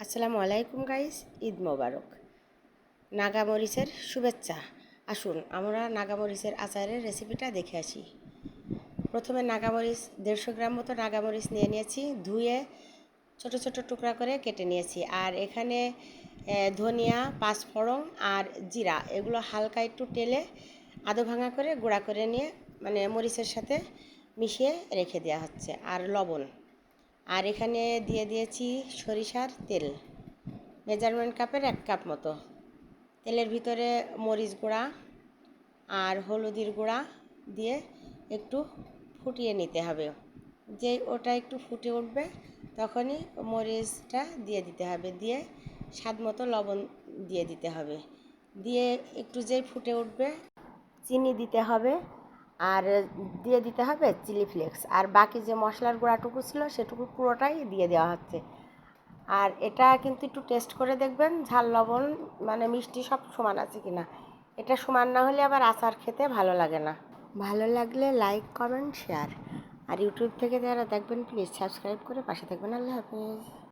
আসসালামু আলাইকুম গাইস, ঈদ মোবারক। নাগামরিচের শুভেচ্ছা। আসুন আমরা নাগামরিচের আচারের রেসিপিটা দেখে আসি। প্রথমে নাগামরিচ 150 গ্রাম মতো নাগামরিচ নিয়ে নিয়েছি, ধুয়ে ছোট ছোট টুকরা করে কেটে নিয়েছি। আর এখানে ধনিয়া, পাঁচফোড়ন আর জিরা এগুলো হালকা একটু তেলে আধো ভাঙা করে গুঁড়া করে নিয়ে মরিচের সাথে মিশিয়ে রেখে দেওয়া হচ্ছে। আর লবণ, আর এখানে দিয়ে দিয়েছি সরিষার তেল, মেজারমেন্ট কাপের 1 কাপ মতো। তেলের ভিতরে মরিচ গুঁড়া আর হলুদের গুঁড়া দিয়ে একটু ফুটিয়ে নিতে হবে। যেই ওটা একটু ফুটে উঠবে তখনই মরিচটা দিয়ে দিতে হবে, দিয়ে স্বাদ মতো লবণ দিয়ে দিতে হবে। দিয়ে একটু যেই ফুটে উঠবে চিনি দিতে হবে, আর দিয়ে দিতে হবে চিলি ফ্লেক্স। আর বাকি যে মশলার গুঁড়াটুকু ছিল সেটুকু পুরোটাই দিয়ে দেওয়া হচ্ছে। আর এটা কিন্তু একটু টেস্ট করে দেখবেন ঝাল লবণ মিষ্টি সব সমান আছে কিনা। এটা সমান না হলে আবার আচার খেতে ভালো লাগে না। ভালো লাগলে লাইক, কমেন্ট, শেয়ার। আর ইউটিউব থেকে যারা দেখবেন প্লিজ সাবস্ক্রাইব করে পাশে থাকবেন। আল্লাহ হাফেজ।